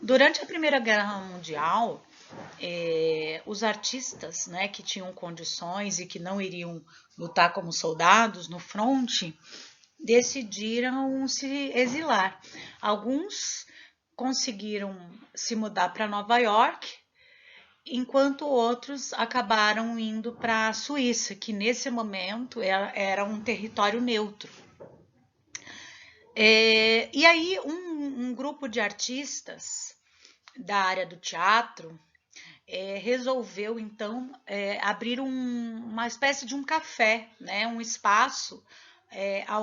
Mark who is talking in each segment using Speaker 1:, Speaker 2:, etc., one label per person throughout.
Speaker 1: Durante a Primeira Guerra Mundial, os artistas, né, que tinham condições e que não iriam lutar como soldados no fronte, decidiram se exilar. Alguns conseguiram se mudar para Nova York, enquanto outros acabaram indo para a Suíça, que nesse momento era um território neutro. E aí um grupo de artistas da área do teatro resolveu então abrir uma espécie de um café, né, um espaço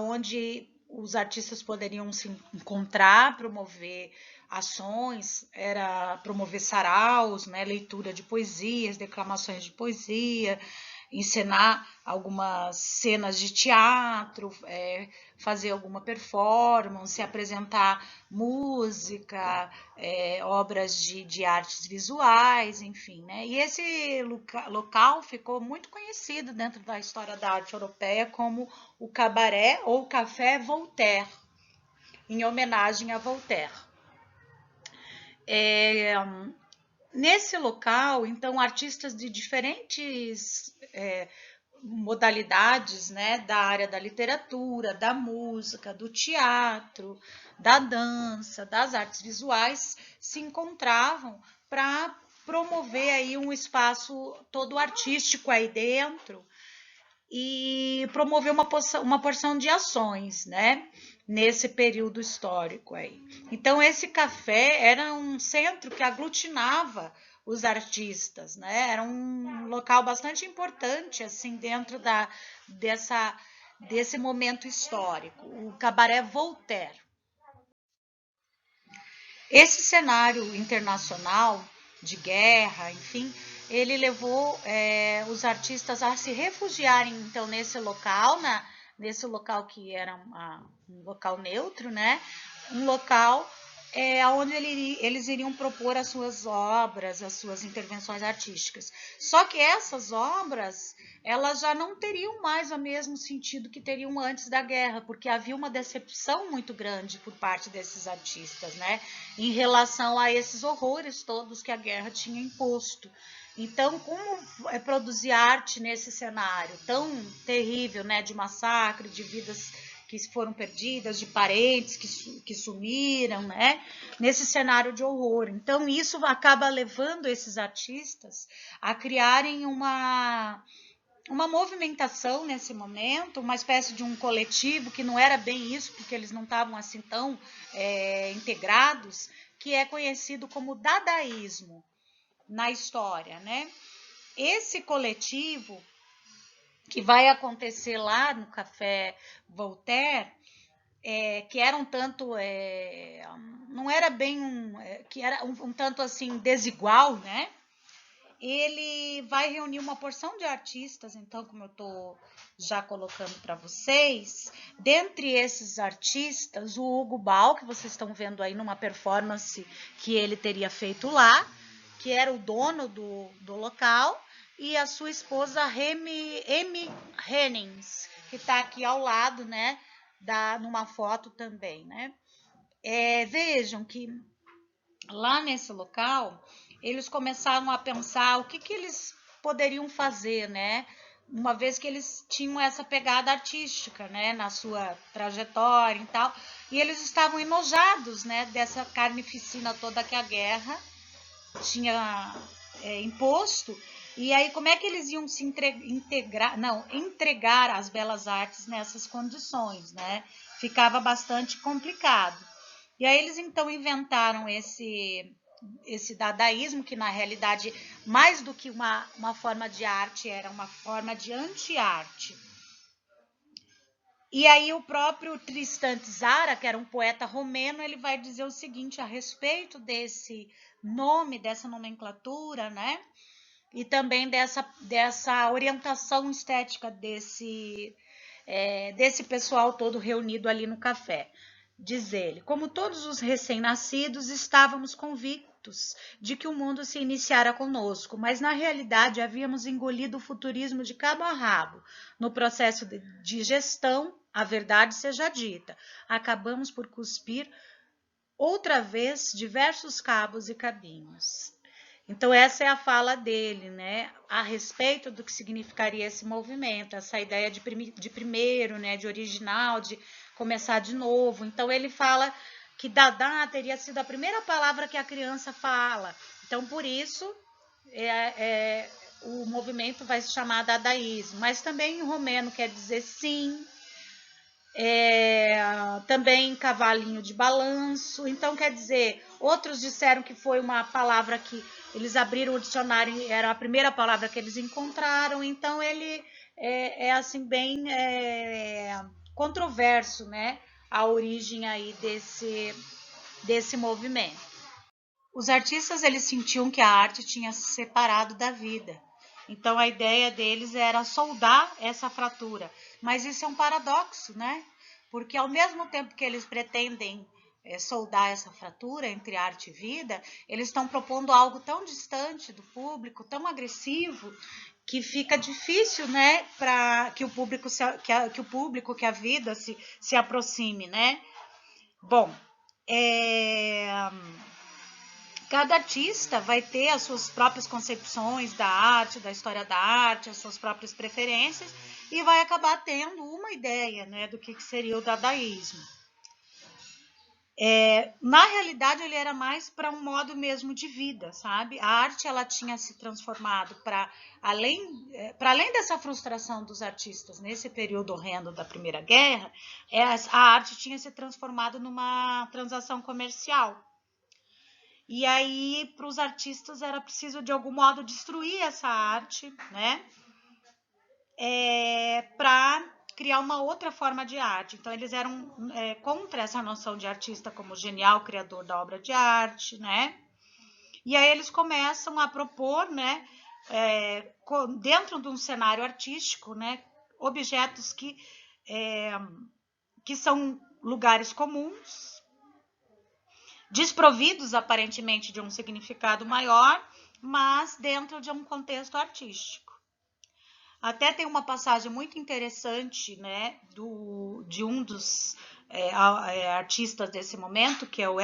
Speaker 1: onde os artistas poderiam se encontrar, promover ações, era promover saraus, né, leitura de poesias, declamações de poesia, encenar algumas cenas de teatro, fazer alguma performance, apresentar música, obras de artes visuais, enfim, né? E esse local ficou muito conhecido dentro da história da arte europeia como o Cabaré ou Café Voltaire, em homenagem a Voltaire. Nesse local, então, artistas de diferentes modalidades, né, da área da literatura, da música, do teatro, da dança, das artes visuais, se encontravam para promover aí um espaço todo artístico aí dentro e promover uma porção de ações, né, nesse período histórico aí. Então, esse café era um centro que aglutinava os artistas, né? Era um local bastante importante, assim, dentro desse momento histórico, o Cabaré Voltaire. Esse cenário internacional de guerra, enfim, ele levou os artistas a se refugiarem, então, nesse local, nesse local que era um local neutro, né? Um local onde eles iriam propor as suas obras, as suas intervenções artísticas. Só que essas obras, elas já não teriam mais o mesmo sentido que teriam antes da guerra, porque havia uma decepção muito grande por parte desses artistas, né, em relação a esses horrores todos que a guerra tinha imposto. Então, como produzir arte nesse cenário tão terrível, né, de massacre, de vidas que foram perdidas, de parentes que sumiram, né, nesse cenário de horror. Então, isso acaba levando esses artistas a criarem uma movimentação nesse momento, uma espécie de um coletivo, que não era bem isso, porque eles não estavam assim tão integrados, que é conhecido como dadaísmo na história, né? Esse coletivo que vai acontecer lá no Café Voltaire, que era um tanto, não era bem que era um tanto assim desigual, né? Ele vai reunir uma porção de artistas, então, como eu estou já colocando para vocês, dentre esses artistas, o Hugo Ball, que vocês estão vendo aí numa performance que ele teria feito lá, que era o dono do local, e a sua esposa Amy Hennings, que está aqui ao lado, né, numa foto também, né? Vejam que lá nesse local, eles começaram a pensar o que eles poderiam fazer, né? Uma vez que eles tinham essa pegada artística, né, na sua trajetória e tal, e eles estavam enojados, né, dessa carnificina toda que a guerra tinha imposto. E aí, como é que eles iam se entregar às belas artes nessas condições, né? Ficava bastante complicado. E aí eles então inventaram esse dadaísmo, que na realidade, mais do que uma forma de arte, era uma forma de anti-arte. E aí o próprio Tristan Tzara, que era um poeta romeno, ele vai dizer o seguinte a respeito desse nome, dessa nomenclatura, né? E também dessa orientação estética desse pessoal todo reunido ali no café. Diz ele, como todos os recém-nascidos, estávamos convictos de que o mundo se iniciara conosco, mas na realidade havíamos engolido o futurismo de cabo a rabo. No processo de gestão, a verdade seja dita, acabamos por cuspir outra vez diversos cabos e cabinhos. Então essa é a fala dele, né, a respeito do que significaria esse movimento, essa ideia de primeiro, né, de original, de começar de novo. Então ele fala que Dada teria sido a primeira palavra que a criança fala. Então por isso o movimento vai se chamar dadaísmo, mas também em romeno quer dizer sim, também cavalinho de balanço. Então, quer dizer, outros disseram que foi uma palavra que eles abriram o dicionário, era a primeira palavra que eles encontraram. Então, ele assim, bem controverso, né? A origem aí desse movimento. Os artistas, eles sentiam que a arte tinha se separado da vida. Então, a ideia deles era soldar essa fratura. Mas isso é um paradoxo, né? Porque ao mesmo tempo que eles pretendem soldar essa fratura entre arte e vida, eles estão propondo algo tão distante do público, tão agressivo, que fica difícil, né, para que o público, que a vida se aproxime, né? Bom, cada artista vai ter as suas próprias concepções da arte, da história da arte, as suas próprias preferências, e vai acabar tendo uma ideia, né, do que seria o dadaísmo. Na realidade, ele era mais para um modo mesmo de vida, sabe? A arte, ela tinha se transformado para além dessa frustração dos artistas nesse período horrendo da Primeira Guerra, a arte tinha se transformado numa transação comercial. E aí, para os artistas, era preciso, de algum modo, destruir essa arte, né? Para criar uma outra forma de arte. Então, eles eram contra essa noção de artista como genial criador da obra de arte, né? E aí eles começam a propor, né, dentro de um cenário artístico, né, objetos que são lugares comuns, desprovidos aparentemente de um significado maior, mas dentro de um contexto artístico. Até tem uma passagem muito interessante, né, de um dos artistas desse momento, que é o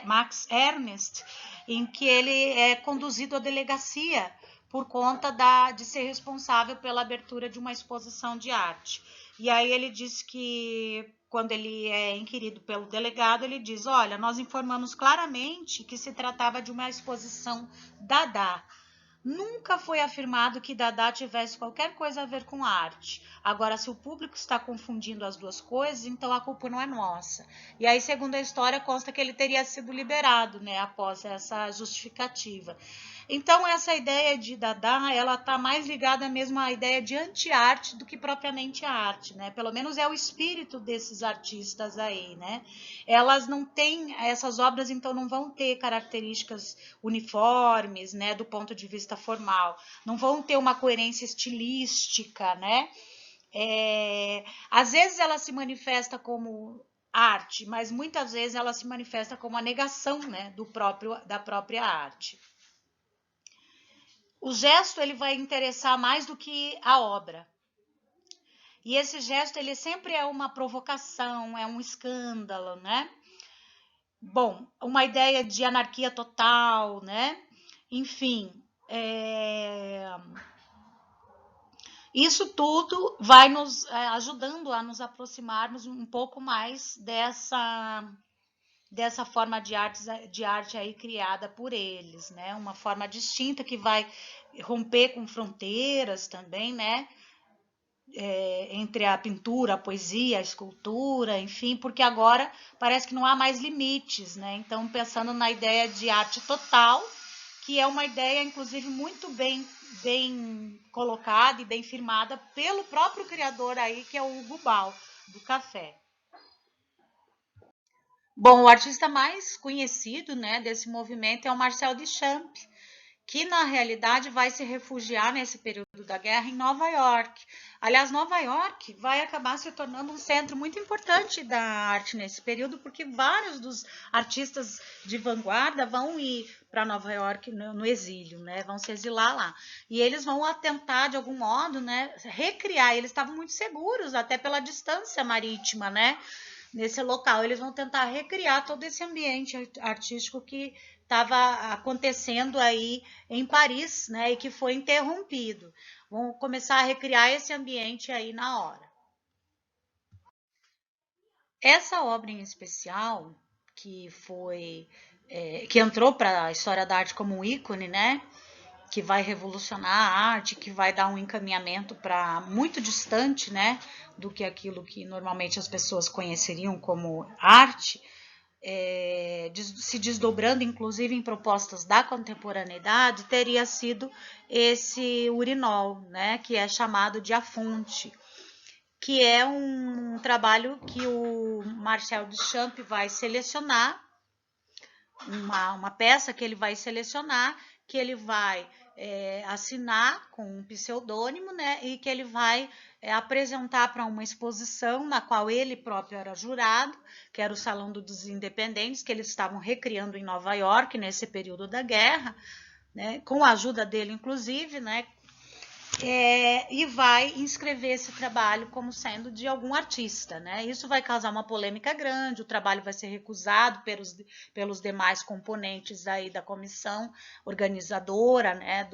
Speaker 1: Max Ernst, em que ele é conduzido à delegacia por conta de ser responsável pela abertura de uma exposição de arte. E aí ele diz que, quando ele é inquirido pelo delegado, ele diz: olha, nós informamos claramente que se tratava de uma exposição Dada. Nunca foi afirmado que Dada tivesse qualquer coisa a ver com arte. Agora, se o público está confundindo as duas coisas, então a culpa não é nossa. E aí, segundo a história, consta que ele teria sido liberado, né, após essa justificativa. Então, essa ideia de Dada, ela está mais ligada mesmo à ideia de anti-arte do que propriamente a arte, né? Pelo menos é o espírito desses artistas aí, né? Elas não têm, essas obras, então, não vão ter características uniformes, né, do ponto de vista formal. Não vão ter uma coerência estilística, né? Às vezes ela se manifesta como arte, mas muitas vezes ela se manifesta como a negação, né, da própria arte. O gesto, ele vai interessar mais do que a obra. E esse gesto, ele sempre é uma provocação, é um escândalo, né? Bom, uma ideia de anarquia total, né? Enfim, isso tudo vai nos ajudando a nos aproximarmos um pouco mais dessa forma de arte aí criada por eles, né? Uma forma distinta que vai romper com fronteiras também, né? Entre a pintura, a poesia, a escultura, enfim, porque agora parece que não há mais limites, né? Então, pensando na ideia de arte total, que é uma ideia, inclusive, muito bem colocada e bem firmada pelo próprio criador aí, que é o Hugo Ball, do café. Bom, o artista mais conhecido, né, desse movimento é o Marcel Duchamp, que na realidade vai se refugiar nesse período da guerra em Nova York. Aliás, Nova York vai acabar se tornando um centro muito importante da arte nesse período, porque vários dos artistas de vanguarda vão ir para Nova York no exílio, né? Vão se exilar lá. E eles vão tentar, de algum modo, né, recriar. Eles estavam muito seguros, até pela distância marítima, né, nesse local. Eles vão tentar recriar todo esse ambiente artístico que estava acontecendo aí em Paris, né, e que foi interrompido. Vão começar a recriar esse ambiente aí na hora. Essa obra em especial, que foi que entrou para a história da arte como um ícone, né, que vai revolucionar a arte, que vai dar um encaminhamento para muito distante, né, do que aquilo que normalmente as pessoas conheceriam como arte, se desdobrando inclusive em propostas da contemporaneidade, teria sido esse urinol, né, que é chamado de A Fonte, que é um trabalho que o Marcel Duchamp vai selecionar, uma peça que ele vai selecionar, que ele vai assinar com um pseudônimo, né, e que ele vai apresentar para uma exposição na qual ele próprio era jurado, que era o Salão dos Independentes, que eles estavam recriando em Nova York nesse período da guerra, né, com a ajuda dele, inclusive, né, e vai inscrever esse trabalho como sendo de algum artista, né? Isso vai causar uma polêmica grande, o trabalho vai ser recusado pelos demais componentes aí da comissão organizadora, né,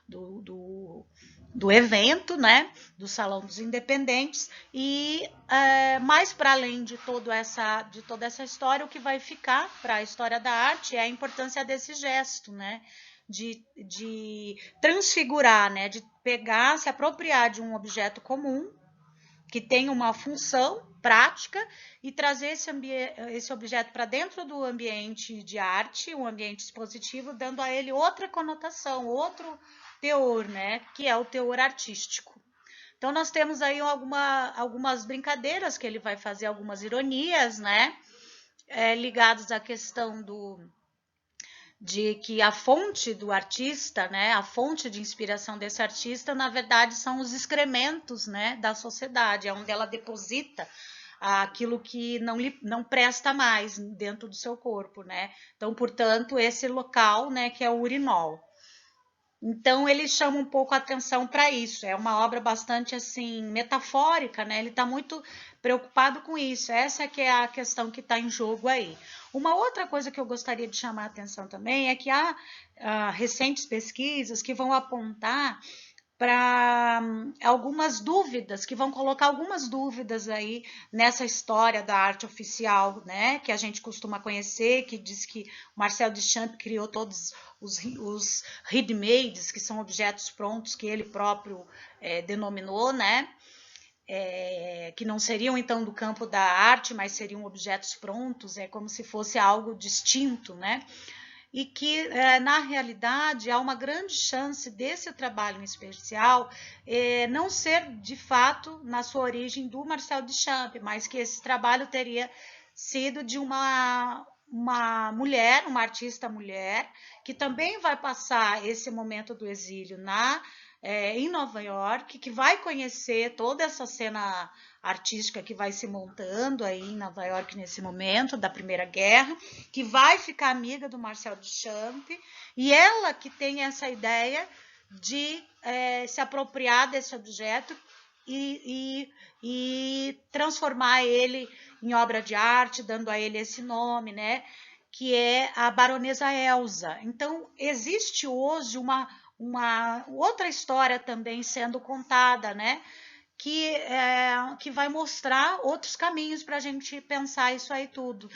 Speaker 1: do evento, né, do Salão dos Independentes, e mais para além de toda essa história, o que vai ficar para a história da arte é a importância desse gesto, né, de transfigurar, né, de pegar, se apropriar de um objeto comum que tem uma função prática e trazer esse objeto para dentro do ambiente de arte, um ambiente expositivo, dando a ele outra conotação, outro teor, né, que é o teor artístico. Então nós temos aí algumas brincadeiras que ele vai fazer, algumas ironias, né, ligadas à questão de que a fonte do artista, né, a fonte de inspiração desse artista, na verdade, são os excrementos, né, da sociedade, é onde ela deposita aquilo que não presta mais dentro do seu corpo, né? Então, portanto, esse local, né, que é o urinol. Então ele chama um pouco a atenção para isso. É uma obra bastante assim metafórica, né? Ele está muito preocupado com isso. Essa que é a questão que está em jogo aí. Uma outra coisa que eu gostaria de chamar a atenção também é que há recentes pesquisas que vão apontar para algumas dúvidas, que vão colocar algumas dúvidas aí nessa história da arte oficial, né, que a gente costuma conhecer, que diz que Marcel Duchamp criou todos os ready-mades, que são objetos prontos que ele próprio denominou, né, que não seriam então do campo da arte, mas seriam objetos prontos, é como se fosse algo distinto, né? E que, na realidade, há uma grande chance desse trabalho em especial não ser, de fato, na sua origem, do Marcel Duchamp, mas que esse trabalho teria sido de uma mulher, uma artista mulher, que também vai passar esse momento do exílio em Nova York, que vai conhecer toda essa cena artística que vai se montando aí em Nova York nesse momento da Primeira Guerra, que vai ficar amiga do Marcel Duchamp, e ela que tem essa ideia de se apropriar desse objeto e transformar ele em obra de arte, dando a ele esse nome, né, que é a Baronesa Elsa. Então, existe hoje uma outra história também sendo contada, né, que vai mostrar outros caminhos para a gente pensar isso aí tudo.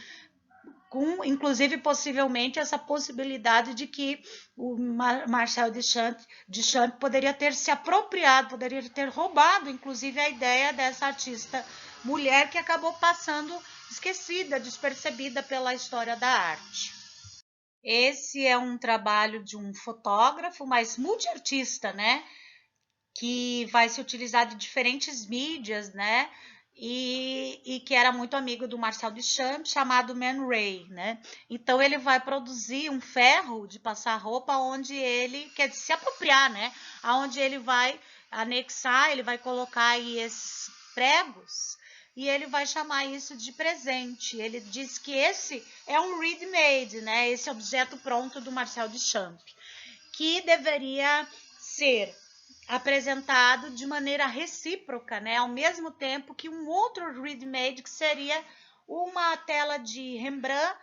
Speaker 1: Com, inclusive, possivelmente, essa possibilidade de que o Marcel Duchamp poderia ter se apropriado, poderia ter roubado, inclusive, a ideia dessa artista mulher que acabou passando esquecida, despercebida pela história da arte. Esse é um trabalho de um fotógrafo, mas multiartista, né? Que vai se utilizar de diferentes mídias, né? E que era muito amigo do Marcel Duchamp, chamado Man Ray, né? Então ele vai produzir um ferro de passar roupa onde ele quer se apropriar, né? Aonde ele vai anexar, ele vai colocar aí esses pregos e ele vai chamar isso de presente. Ele diz que esse é um ready-made, né? Esse objeto pronto do Marcel Duchamp, que deveria ser apresentado de maneira recíproca, né? Ao mesmo tempo que um outro ready-made, que seria uma tela de Rembrandt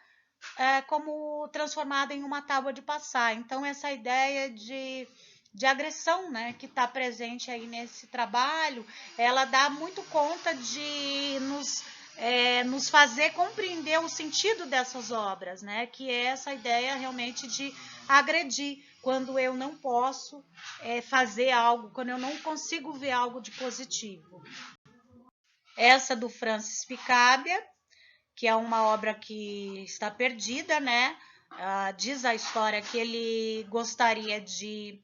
Speaker 1: como transformada em uma tábua de passar. Então, essa ideia de agressão, né, que está presente aí nesse trabalho, ela dá muito conta de nos fazer compreender o sentido dessas obras, né, que é essa ideia realmente de agredir, quando eu não posso fazer algo, quando eu não consigo ver algo de positivo. Essa do Francis Picabia, que é uma obra que está perdida, né? Diz a história que ele gostaria de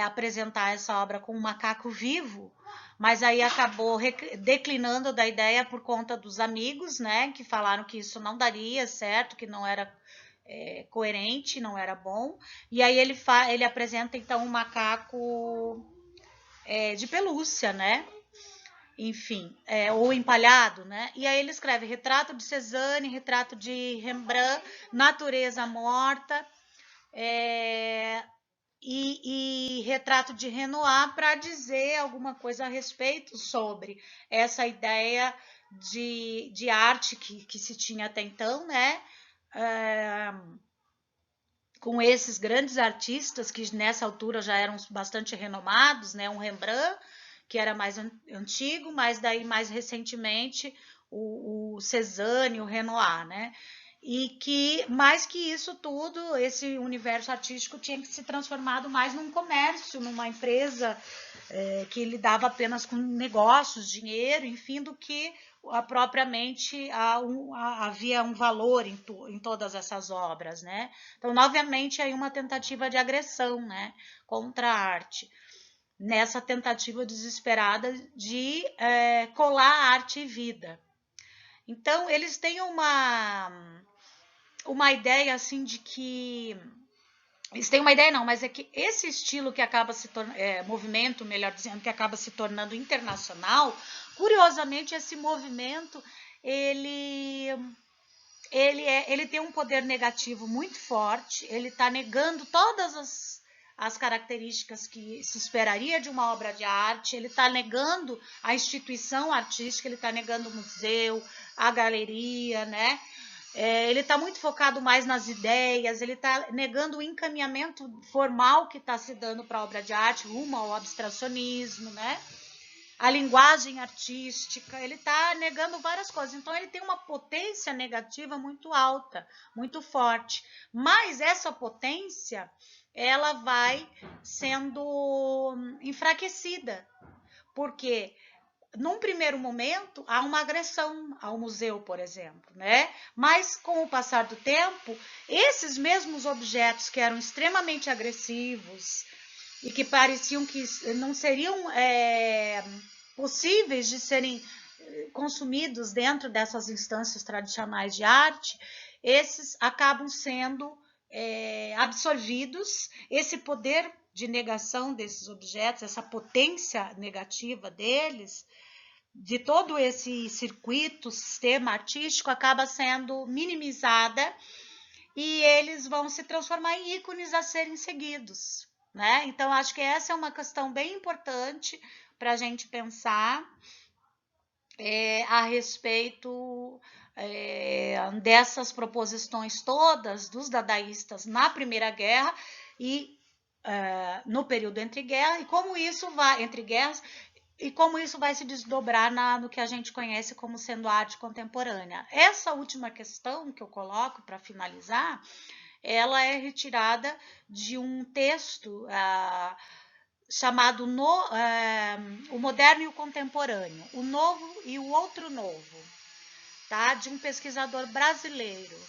Speaker 1: apresentar essa obra com um macaco vivo, mas aí acabou declinando da ideia por conta dos amigos, né? Que falaram que isso não daria certo, que não era coerente, não era bom. E aí ele apresenta então um macaco de pelúcia, né? Enfim, ou empalhado, né? E aí ele escreve retrato de Cézanne, retrato de Rembrandt, natureza morta, e retrato de Renoir para dizer alguma coisa a respeito sobre essa ideia de arte que se tinha até então, né? Com esses grandes artistas que nessa altura já eram bastante renomados, né? Um Rembrandt, que era mais antigo, mas daí mais recentemente o Cézanne, o Renoir, né? E que, mais que isso tudo, esse universo artístico tinha que se transformado mais num comércio, numa empresa que lidava apenas com negócios, dinheiro, enfim, do que propriamente havia um valor em todas essas obras, né? Então, novamente, aí uma tentativa de agressão, né, contra a arte, nessa tentativa desesperada de colar arte e vida. Então, eles têm uma ideia, assim, de que... Eles têm uma ideia, não, mas é que esse estilo que acaba se tornando, movimento, melhor dizendo, que acaba se tornando internacional, curiosamente, esse movimento, ele tem um poder negativo muito forte, ele está negando todas as características que se esperaria de uma obra de arte, ele está negando a instituição artística, ele está negando o museu, a galeria, né? Ele está muito focado mais nas ideias, ele está negando o encaminhamento formal que está se dando para a obra de arte, rumo ao abstracionismo, né? A linguagem artística, ele está negando várias coisas. Então, ele tem uma potência negativa muito alta, muito forte. Mas essa potência, ela vai sendo enfraquecida, porque num primeiro momento há uma agressão ao museu, por exemplo, né? Mas com o passar do tempo, esses mesmos objetos que eram extremamente agressivos e que pareciam que não seriam possíveis de serem consumidos dentro dessas instâncias tradicionais de arte, esses acabam sendo absorvidos, esse poder de negação desses objetos, essa potência negativa deles, de todo esse circuito, sistema artístico, acaba sendo minimizada e eles vão se transformar em ícones a serem seguidos, né? Então, acho que essa é uma questão bem importante para a gente pensar a respeito dessas proposições todas dos dadaístas na Primeira Guerra e no período entre guerras, e como isso vai entre guerras e como isso vai se desdobrar no que a gente conhece como sendo arte contemporânea. Essa última questão que eu coloco para finalizar, ela é retirada de um texto chamado O Moderno e o Contemporâneo, o Novo e o Outro Novo, tá? De um pesquisador brasileiro,